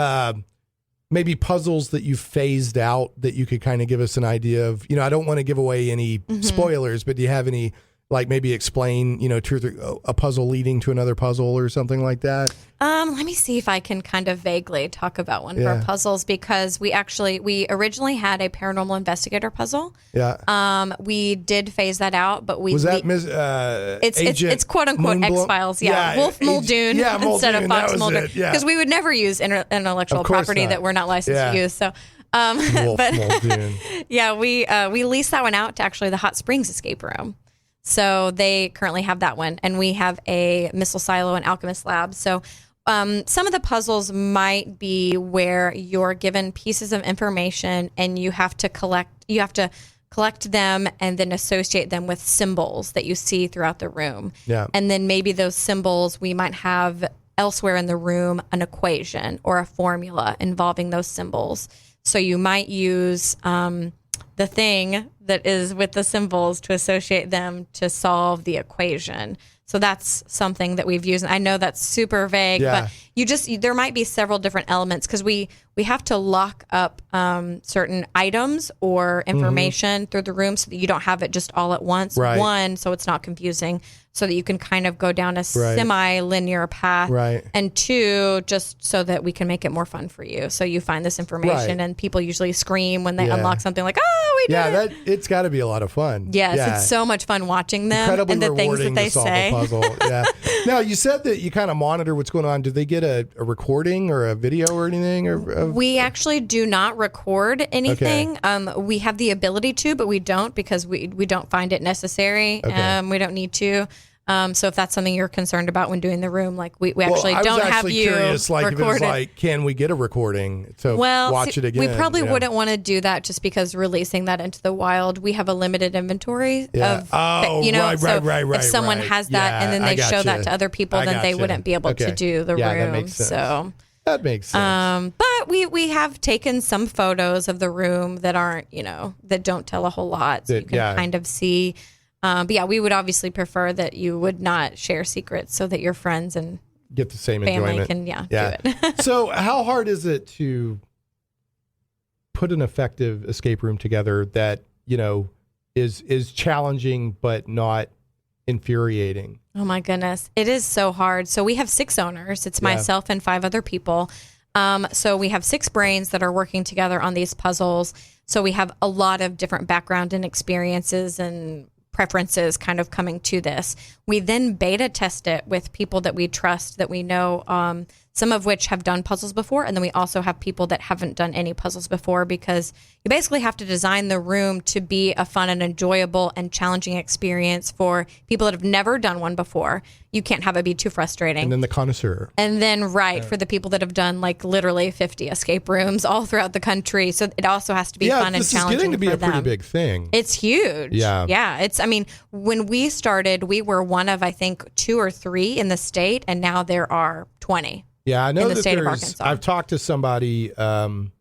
maybe puzzles that you've phased out that you could kind of give us an idea of? I don't want to give away any spoilers, but do you have any? Like maybe explain, 2 or 3, a puzzle leading to another puzzle or something like that? Let me see if I can kind of vaguely talk about one of our puzzles, because we originally had a paranormal investigator puzzle. Yeah. We did phase that out, but was that it's quote unquote X-Files. Yeah. Wolf Muldoon instead of Fox Mulder, because we would never use intellectual property that we're not licensed to use. So. Muldoon. We leased that one out to actually the Hot Springs escape room. So they currently have that one, and we have a missile silo and alchemist lab. So some of the puzzles might be where you're given pieces of information and you have to collect them and then associate them with symbols that you see throughout the room. Yeah. And then maybe those symbols, we might have elsewhere in the room an equation or a formula involving those symbols. So you might use the thing that is with the symbols to associate them to solve the equation. So that's something that we've used. And I know that's super vague, but there might be several different elements, because we have to lock up certain items or information through the room so that you don't have it just all at once. Right. One, so it's not confusing, so that you can kind of go down a semi-linear path. Right. And 2, just so that we can make it more fun for you. So you find this information and people usually scream when they unlock something like, oh, we did it. It's got to be a lot of fun. Yes, it's so much fun watching them. Incredibly and the things that they say. Puzzle. Yeah. Now, you said that you kind of monitor what's going on. Do they get a recording or a video or anything? We actually do not record anything. Okay. We have the ability to, but we don't, because we don't find it necessary. Okay. We don't need to. So if that's something you're concerned about when doing the room, like we actually don't have you curious, like, record if it was like, can we get a recording to watch it again? We probably wouldn't want to do that, just because releasing that into the wild, we have a limited inventory of, if someone has that and then they show that to other people, then they wouldn't be able to do the room. That makes sense. So that makes sense. But we have taken some photos of the room that aren't, that don't tell a whole lot. So you can kind of see. But we would obviously prefer that you would not share secrets, so that your friends and get the same family enjoyment. Can do it. So how hard is it to put an effective escape room together that, is challenging but not infuriating? Oh my goodness. It is so hard. So we have 6 owners. It's myself and 5 other people. So we have 6 brains that are working together on these puzzles. So we have a lot of different background and experiences and preferences kind of coming to this. We then beta test it with people that we trust, that we know. some of which have done puzzles before. And then we also have people that haven't done any puzzles before, because you basically have to design the room to be a fun and enjoyable and challenging experience for people that have never done one before. You can't have it be too frustrating. And then the connoisseur. And then, for the people that have done like literally 50 escape rooms all throughout the country. So it also has to be fun and challenging for them. Yeah, this is getting to be a pretty big thing. It's huge. Yeah. Yeah. When we started, we were one of, I think, 2 or 3 in the state, and now there are 20. Yeah, I know in the state of Arkansas. I've talked to somebody out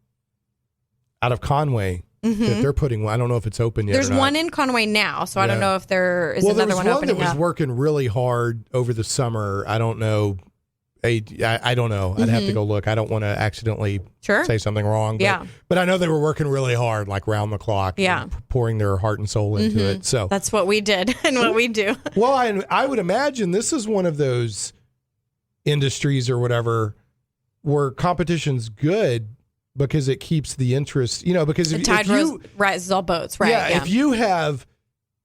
of Conway that they're putting one. I don't know if it's open yet. There's one in Conway now, so I don't know if there is another one opening up. There was one that was working really hard over the summer. I don't know. I don't know. I'd have to go look. I don't want to accidentally say something wrong. But I know they were working really hard, like round the clock, pouring their heart and soul into it. So that's what we did and what we do. Well, I would imagine this is one of those industries or whatever where competition's good, because it keeps the interest, because the tide rises all boats, right? Yeah, if you have,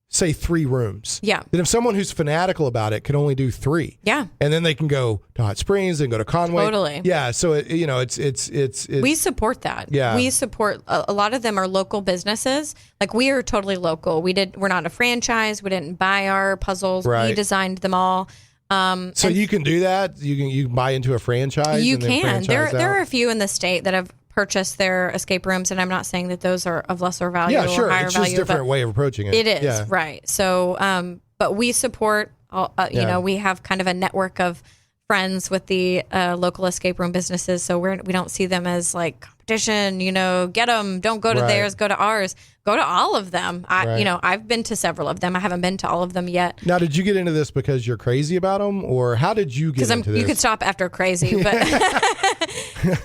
say, 3 rooms, then if someone who's fanatical about it can only do 3, and then they can go to Hot Springs and go to Conway, totally, so it's we support that. We support a lot of them are local businesses. Like, we are totally local. We're not a franchise. We didn't buy our puzzles. We designed them all. So you can do that. You can buy into a franchise. You can. There are a few in the state that have purchase their escape rooms, and I'm not saying that those are of lesser value or higher value. It's just a different way of approaching it. It is, right. So, but we support, we have kind of a network of friends with the local escape room businesses, so we don't see them as like competition, get them, don't go to theirs, go to ours. Go to all of them. I've been to several of them. I haven't been to all of them yet. Now, did you get into this because you're crazy about them, or how did you get into this? You could stop after crazy, but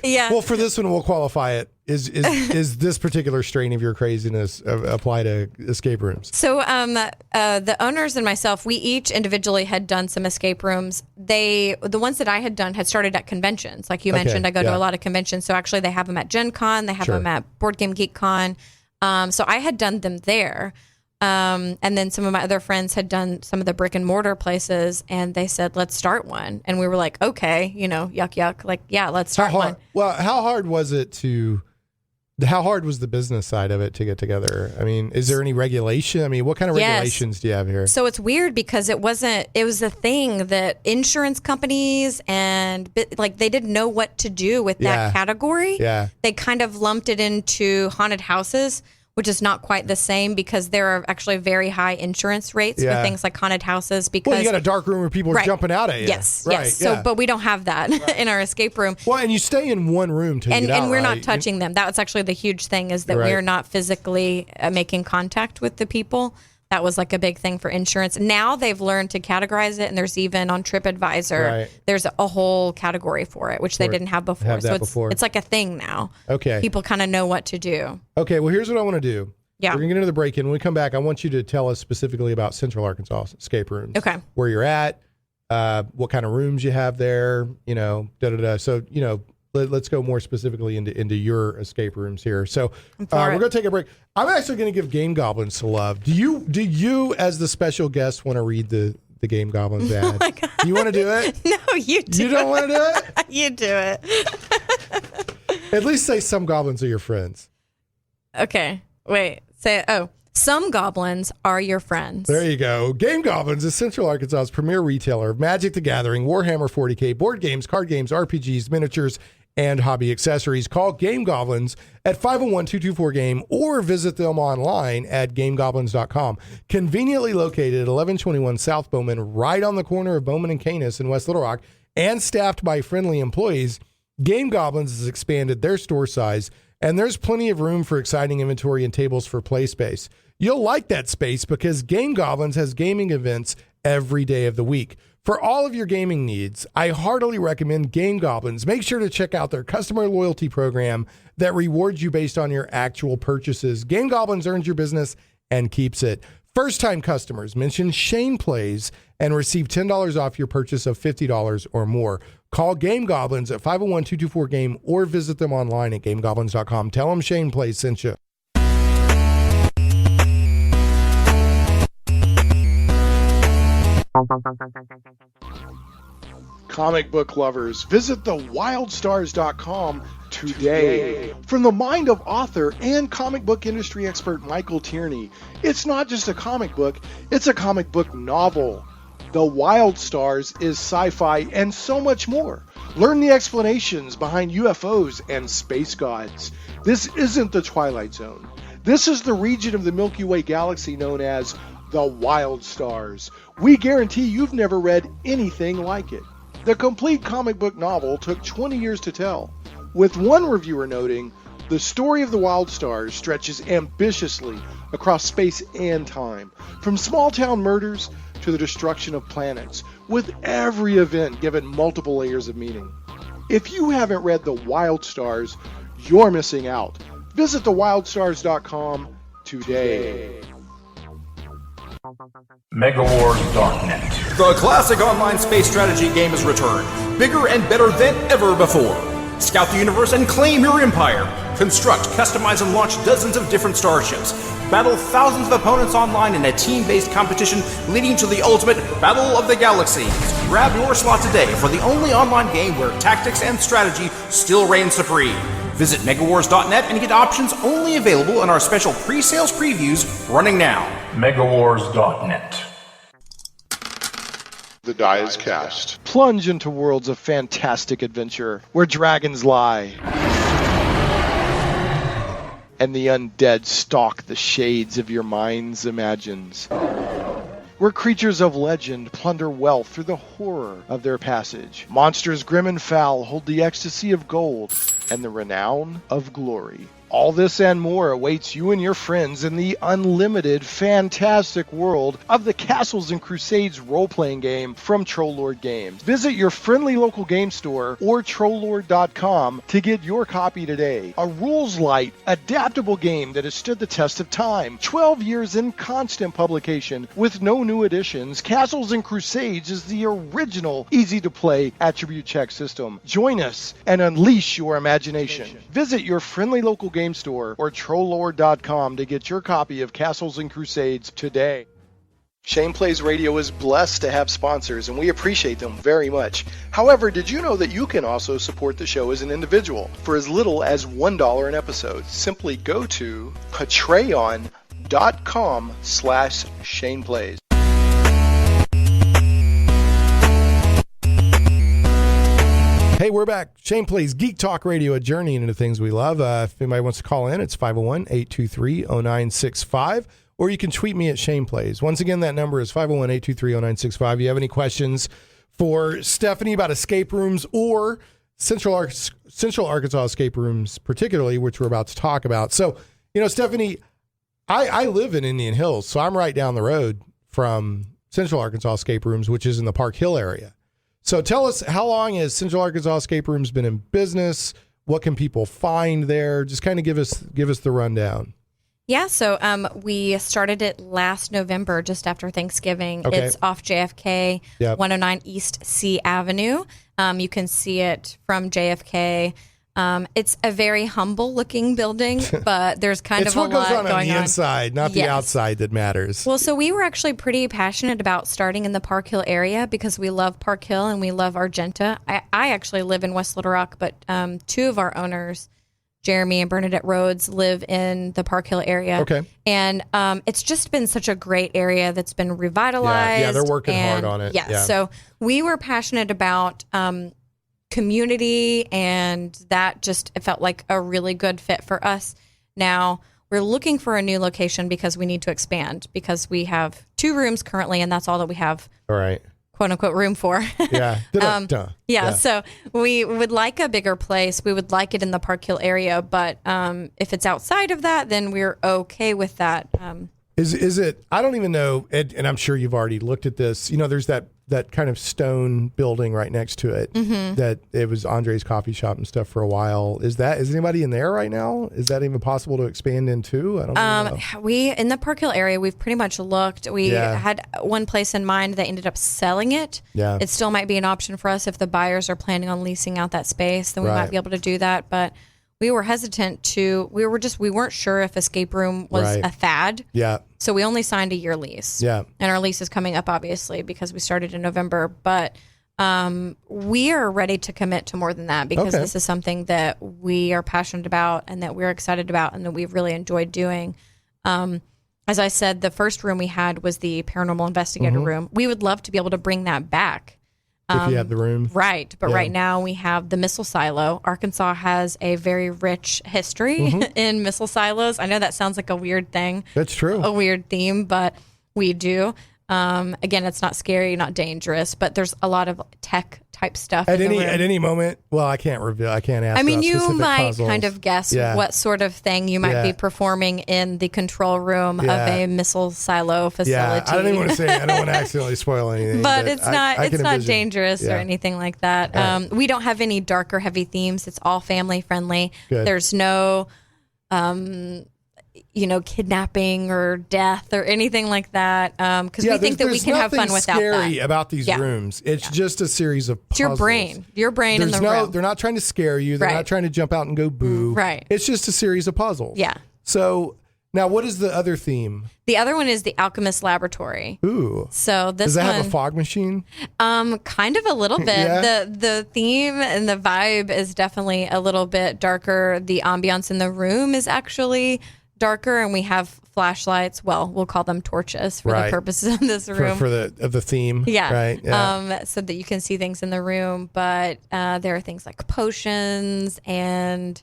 yeah. Well, for this one, we'll qualify it. Is this particular strain of your craziness apply to escape rooms? So the owners and myself, we each individually had done some escape rooms. The ones that I had done had started at conventions. Like you mentioned, I go to a lot of conventions. So actually they have them at Gen Con. They have them at Board Game Geek Con. So I had done them there. And then some of my other friends had done some of the brick and mortar places, and they said, let's start one. And we were like, okay, yuck. Like, yeah, let's start one. Well, how hard was the business side of it to get together? I mean, is there any regulation? I mean, what kind of regulations do you have here? So it's weird because it was a thing that insurance companies and they didn't know what to do with that category. Yeah. They kind of lumped it into haunted houses, which is not quite the same because there are actually very high insurance rates for things like haunted houses. Because you got a dark room where people are jumping out at you. Yes, yes. So, but we don't have that in our escape room. Well, and you stay in one room till you get out, and we're not touching them. That's actually the huge thing, is that we're not physically making contact with the people. That was like a big thing for insurance. Now they've learned to categorize it, and there's even on TripAdvisor, there's a whole category for it, which they didn't have before. It's like a thing now. Okay. People kind of know what to do. Okay, well, here's what I want to do. Yeah. We're going to get into the break-in. When we come back, I want you to tell us specifically about Central Arkansas escape rooms. Okay. Where you're at, what kind of rooms you have there, So, let's go more specifically into your escape rooms here. So we're going to take a break. I'm actually going to give Game Goblins some love. Do you as the special guest want to read the Game Goblins ad? Oh my God. Do you want to do it? No, you do. You don't want to do it? You do it. At least say some goblins are your friends. Okay. Wait. Say, some goblins are your friends. There you go. Game Goblins is Central Arkansas's premier retailer of Magic the Gathering, Warhammer 40K, board games, card games, RPGs, miniatures, and hobby accessories. Call Game Goblins at 501-224-GAME or visit them online at gamegoblins.com. Conveniently located at 1121 South Bowman, right on the corner of Bowman and Canis in West Little Rock, and staffed by friendly employees, Game Goblins has expanded their store size, and there's plenty of room for exciting inventory and tables for play space. You'll like that space because Game Goblins has gaming events every day of the week. For all of your gaming needs, I heartily recommend Game Goblins. Make sure to check out their customer loyalty program that rewards you based on your actual purchases. Game Goblins earns your business and keeps it. First-time customers mention Shane Plays and receive $10 off your purchase of $50 or more. Call Game Goblins at 501-224-GAME or visit them online at gamegoblins.com. Tell them Shane Plays sent you. Comic book lovers, visit thewildstars.com today. From the mind of author and comic book industry expert Michael Tierney, it's not just a comic book, it's a comic book novel. The Wild Stars is sci-fi and so much more. Learn the explanations behind UFOs and space gods. This isn't the Twilight Zone. This is the region of the Milky Way galaxy known as the Wild Stars. We guarantee you've never read anything like it. The complete comic book novel took 20 years to tell, with one reviewer noting, the story of the Wild Stars stretches ambitiously across space and time, from small-town murders to the destruction of planets, with every event given multiple layers of meaning. If you haven't read The Wild Stars, you're missing out. Visit thewildstars.com today. MegaWars.net. The classic online space strategy game has returned, bigger and better than ever before. Scout the universe and claim your empire. Construct, customize, and launch dozens of different starships. Battle thousands of opponents online in a team-based competition leading to the ultimate Battle of the Galaxies. Grab your slot today for the only online game where tactics and strategy still reign supreme. Visit MegaWars.net and get options only available in our special pre-sales previews running now. MegaWars.net. The die is cast. Plunge into worlds of fantastic adventure where dragons lie and the undead stalk the shades of your mind's imagines. Where creatures of legend plunder wealth through the horror of their passage. Monsters grim and foul hold the ecstasy of gold and the renown of glory. All this and more awaits you and your friends in the unlimited, fantastic world of the Castles and Crusades role-playing game from Trollord Games. Visit your friendly local game store or Trollord.com to get your copy today. A rules-light, adaptable game that has stood the test of time. 12 years in constant publication with no new additions. Castles and Crusades is the original, easy-to-play attribute check system. Join us and unleash your imagination. Visit your friendly local game store or Trollord.com to get your copy of Castles and Crusades today. Shane Plays Radio is blessed to have sponsors, and we appreciate them very much. However, did you know that you can also support the show as an individual for as little as $1 an episode? Simply go to patreon.com/ShanePlays. Hey, we're back. Shane Plays Geek Talk Radio, a journey into things we love. If anybody wants to call in, it's 501-823-0965, or you can tweet me at Shane Plays. Once again, that number is 501-823-0965. If you have any questions for Stephanie about escape rooms or Central Arkansas escape rooms particularly, which we're about to talk about. So, you know, Stephanie, I live in Indian Hills, so I'm right down the road from Central Arkansas escape rooms, which is in the Park Hill area. So tell us, how long has Central Arkansas Escape Rooms been in business? What can people find there? Just kind of give us the rundown. Yeah, so we started it last November, just after Thanksgiving. Okay. It's off JFK, 109 East C Avenue. You can see it from JFK. It's a very humble-looking building, but there's kind of a lot going on. It's what goes on the inside, not the outside that matters. Well, so we were actually pretty passionate about starting in the Park Hill area because we love Park Hill and we love Argenta. I actually live in West Little Rock, but two of our owners, Jeremy and Bernadette Rhodes, live in the Park Hill area. Okay. And it's just been such a great area that's been revitalized. Yeah, they're working hard on it. Yeah, so we were passionate about community, and that just it felt like a really good fit for us. Now we're looking for a new location because we need to expand, because we have 2 rooms currently, and that's all that we have. All right. Quote unquote room for. Yeah. Yeah. So we would like a bigger place. We would like it in the Park Hill area, but if it's outside of that, then we're okay with that. Is it? I don't even know, and I'm sure you've already looked at this. You know, there's that kind of stone building right next to it. Mm-hmm. That it was Andre's coffee shop and stuff for a while. Is anybody in there right now? Is that even possible to expand into? I don't know. We in the Park Hill area, we've pretty much looked. We had one place in mind that ended up selling it. Yeah. It still might be an option for us if the buyers are planning on leasing out that space. Then we might be able to do that, but. We were hesitant to, we weren't sure if escape room was a fad. Yeah. So we only signed a year lease. Yeah. And our lease is coming up, obviously, because we started in November. But we are ready to commit to more than that because this is something that we are passionate about and that we're excited about and that we've really enjoyed doing. As I said, the first room we had was the paranormal investigator room. We would love to be able to bring that back. If you have the room. Right. But right now we have the missile silo. Arkansas has a very rich history in missile silos. I know that sounds like a weird thing. That's true. A weird theme, but we do. Again, it's not scary, not dangerous, but there's a lot of tech type stuff at any moment. Well, I can't reveal. I can't ask. I mean, you might puzzles. kind of guess what sort of thing you might be performing in the control room of a missile silo facility. Yeah, I don't even want to say. I don't want to accidentally spoil anything. But it's not. It's not dangerous or anything like that. Right. We don't have any dark or heavy themes. It's all family friendly. Good. There's no. Kidnapping or death or anything like that. Because we think that we can have fun without that. There's nothing scary about these rooms. It's just a series of puzzles. It's your brain in the room. They're not trying to scare you. They're not trying to jump out and go boo. Right. It's just a series of puzzles. Yeah. So now what is the other theme? The other one is the Alchemist Laboratory. Ooh. So this does that have a fog machine? Kind of a little bit. The theme and the vibe is definitely a little bit darker. The ambiance in the room is actually darker, and we have flashlights. Well, we'll call them torches for the purposes of this room. For the theme. Yeah. Right. Yeah. So that you can see things in the room. But there are things like potions and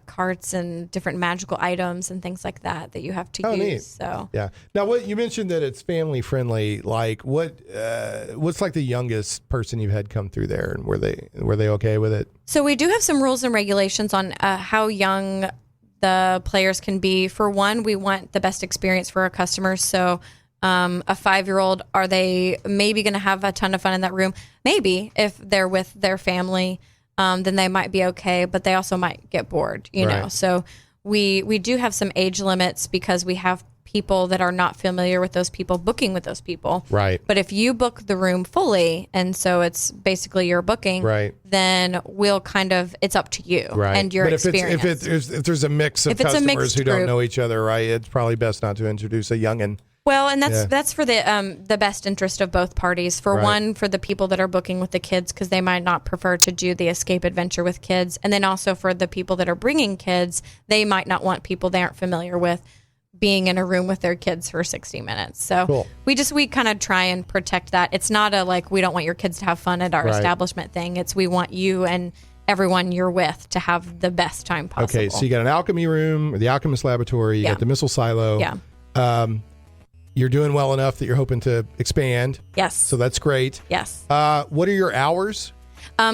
carts and different magical items and things like that you have to use. Neat. So yeah. Now, what you mentioned that it's family friendly. Like, what's like the youngest person you've had come through there, and were they okay with it? So we do have some rules and regulations on how young the players can be. For one, we want the best experience for our customers. So a 5-year-old, are they maybe going to have a ton of fun in that room? Maybe if they're with their family. Then they might be okay, but they also might get bored, you know. So we do have some age limits because we have people that are not familiar with those people booking with those people. Right. But if you book the room fully, and so it's basically your booking, then we'll it's up to you and your experience. If there's a mix of customers who don't know each other, it's probably best not to introduce a youngin'. Well, and that's for the best interest of both parties. For one, for the people that are booking with the kids, because they might not prefer to do the escape adventure with kids. And then also for the people that are bringing kids, they might not want people they aren't familiar with being in a room with their kids for 60 minutes. So we kind of try and protect that. It's not we don't want your kids to have fun at our establishment thing. It's we want you and everyone you're with to have the best time possible. Okay, so you got an alchemy room, or the Alchemist Laboratory, you got the missile silo. Yeah. You're doing well enough that you're hoping to expand. Yes. So that's great. Yes. What are your hours?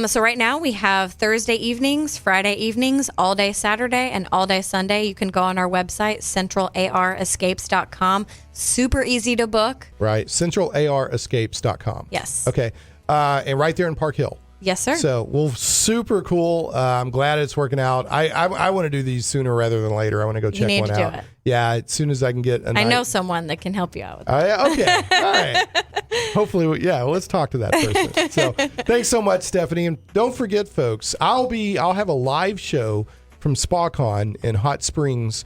So right now we have Thursday evenings, Friday evenings, all day Saturday, and all day Sunday. You can go on our website, centralarescapes.com. Super easy to book. Right. Centralarescapes.com. Yes. Okay. And right there in Park Hill. Yes, sir. So, super cool. I'm glad it's working out. I want to do these sooner rather than later. I want to go check one out. You need to do it. Yeah, as soon as I can get I know someone that can help you out with that. Okay. All right. Hopefully, let's talk to that person. So, thanks so much, Stephanie. And don't forget, folks, I'll have a live show from SpaCon in Hot Springs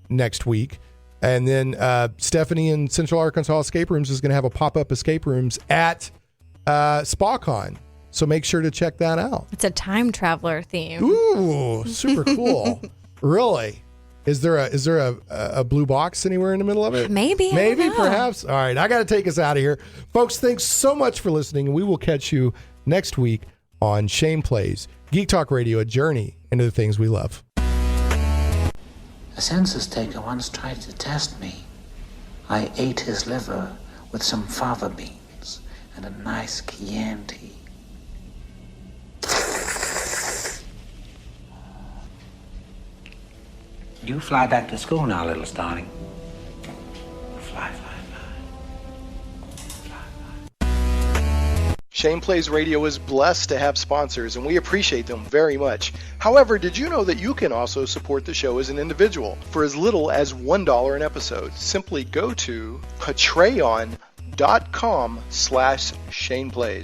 next week. And then Stephanie in Central Arkansas Escape Rooms is going to have a pop-up escape rooms at SpaCon. So make sure to check that out. It's a time traveler theme. Ooh, super cool. Really? Is there a blue box anywhere in the middle of it? Maybe, perhaps. All right, I got to take us out of here. Folks, thanks so much for listening, and we will catch you next week on Shane Plays, Geek Talk Radio, a journey into the things we love. A census taker once tried to test me. I ate his liver with some fava beans and a nice Chianti. You fly back to school now, little Starling. Fly, fly, fly. Shane Plays Radio is blessed to have sponsors, and we appreciate them very much. However, did you know that you can also support the show as an individual for as little as $1 an episode? Simply go to patreon.com/ShanePlays.